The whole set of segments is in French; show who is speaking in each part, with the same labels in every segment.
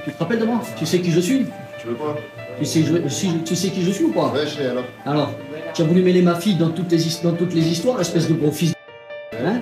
Speaker 1: Tu te rappelles de moi? Tu sais qui je suis?
Speaker 2: Tu veux quoi?
Speaker 1: Tu sais qui je suis ou pas?
Speaker 2: Ouais, je sais alors.
Speaker 1: Alors, tu as voulu mêler ma fille dans toutes les histoires, espèce de gros fils. Hein?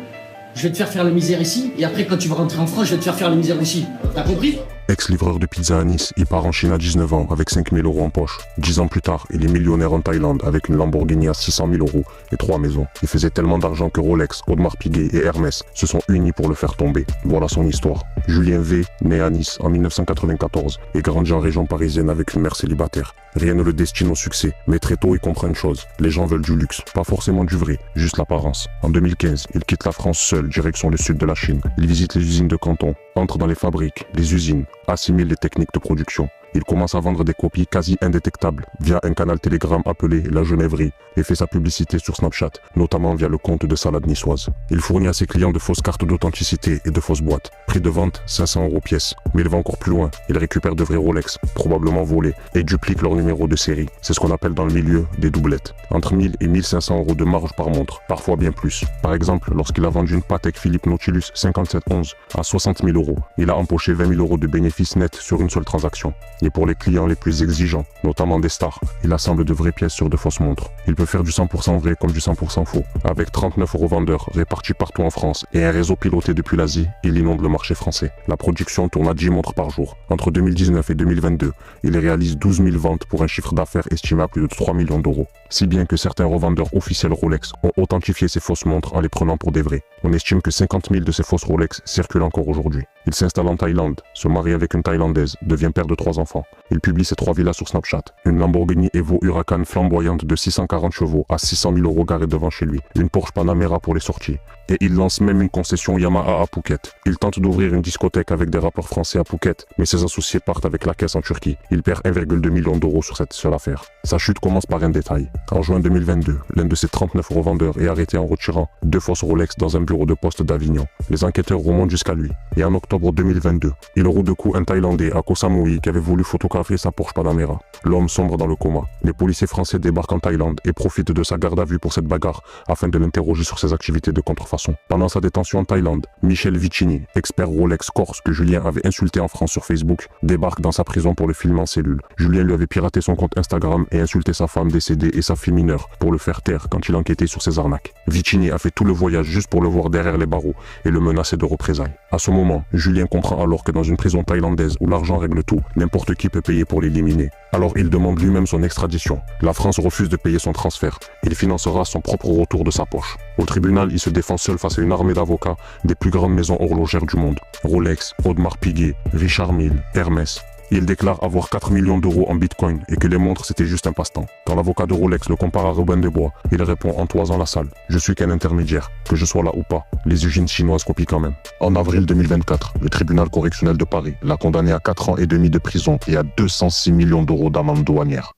Speaker 1: Je vais te faire la misère ici, et après quand tu vas rentrer en France, je vais te faire la misère ici. T'as compris?
Speaker 3: Ex-livreur de pizza à Nice, il part en Chine à 19 ans avec 5 000 € en poche. 10 ans plus tard, il est millionnaire en Thaïlande avec une Lamborghini à 600 000 € et 3 maisons. Il faisait tellement d'argent que Rolex, Audemars Piguet et Hermès se sont unis pour le faire tomber. Voilà son histoire. Julien V, né à Nice en 1994 et grandit en région parisienne avec une mère célibataire. Rien ne le destine au succès, mais très tôt il comprend une chose. Les gens veulent du luxe, pas forcément du vrai, juste l'apparence. En 2015, il quitte la France seul, direction le sud de la Chine. Il visite les usines de Canton, entre dans les fabriques, les usines, assimile les techniques de production. Il commence à vendre des copies quasi indétectables via un canal Telegram appelé La Genèverie et fait sa publicité sur Snapchat, notamment via le compte de salade niçoise. Il fournit à ses clients de fausses cartes d'authenticité et de fausses boîtes. Prix de vente 500 € pièce. Mais il va encore plus loin. Il récupère de vrais Rolex, probablement volés, et duplique leur numéro de série. C'est ce qu'on appelle dans le milieu des doublettes. Entre 1000 et 1500 € de marge par montre, parfois bien plus. Par exemple, lorsqu'il a vendu une Patek Philippe Nautilus 5711 à 60 000 €, il a empoché 20 000 € de bénéfices nets sur une seule transaction. Et pour les clients les plus exigeants, notamment des stars, il assemble de vraies pièces sur de fausses montres. Il peut faire du 100% vrai comme du 100% faux. Avec 39 revendeurs répartis partout en France et un réseau piloté depuis l'Asie, il inonde le marché français. La production tourne à 10 montres par jour. Entre 2019 et 2022, il réalise 12 000 ventes pour un chiffre d'affaires estimé à plus de 3 millions d'euros. Si bien que certains revendeurs officiels Rolex ont authentifié ces fausses montres en les prenant pour des vraies. On estime que 50 000 de ces fausses Rolex circulent encore aujourd'hui. Il s'installe en Thaïlande, se marie avec une Thaïlandaise, devient père de 3 enfants. Il publie ses 3 villas sur Snapchat. Une Lamborghini Evo Huracan flamboyante de 640 chevaux à 600 000 € garée devant chez lui. Une Porsche Panamera pour les sorties. Et il lance même une concession Yamaha à Phuket. Il tente d'ouvrir une discothèque avec des rappeurs français à Phuket, mais ses associés partent avec la caisse en Turquie. Il perd 1,2 million d'euros sur cette seule affaire. Sa chute commence par un détail. En juin 2022, l'un de ses 39 revendeurs est arrêté en retirant 2 fausses Rolex dans un bureau de poste d'Avignon. Les enquêteurs remontent jusqu'à lui. Et en octobre 2022, il roue de coups un Thaïlandais à Koh Samui qui avait voulu photographier sa Porsche Panamera. L'homme sombre dans le coma. Les policiers français débarquent en Thaïlande et profitent de sa garde à vue pour cette bagarre afin de l'interroger sur ses activités de contrefaçon. Pendant sa détention en Thaïlande, Michel Vicini, expert Rolex corse que Julien avait insulté en France sur Facebook, débarque dans sa prison pour le filmer en cellule. Julien lui avait piraté son compte Instagram et insulté sa femme décédée et sa fille mineure pour le faire taire quand il enquêtait sur ses arnaques. Vicini a fait tout le voyage juste pour le voir derrière les barreaux et le menacer de représailles. À ce moment, Julien comprend alors que dans une prison thaïlandaise où l'argent règle tout, n'importe qui peut payer pour l'éliminer. Alors il demande lui-même son extradition. La France refuse de payer son transfert. Il financera son propre retour de sa poche. Au tribunal, il se défend seul face à une armée d'avocats des plus grandes maisons horlogères du monde. Rolex, Audemars Piguet, Richard Mille, Hermès. Il déclare avoir 4 millions d'euros en bitcoin et que les montres c'était juste un passe-temps. Quand l'avocat de Rolex le compare à Robin des Bois, il répond en toisant la salle. Je suis qu'un intermédiaire, que je sois là ou pas. Les usines chinoises copient quand même. En avril 2024, le tribunal correctionnel de Paris l'a condamné à 4 ans et demi de prison et à 206 millions d'euros d'amende douanière.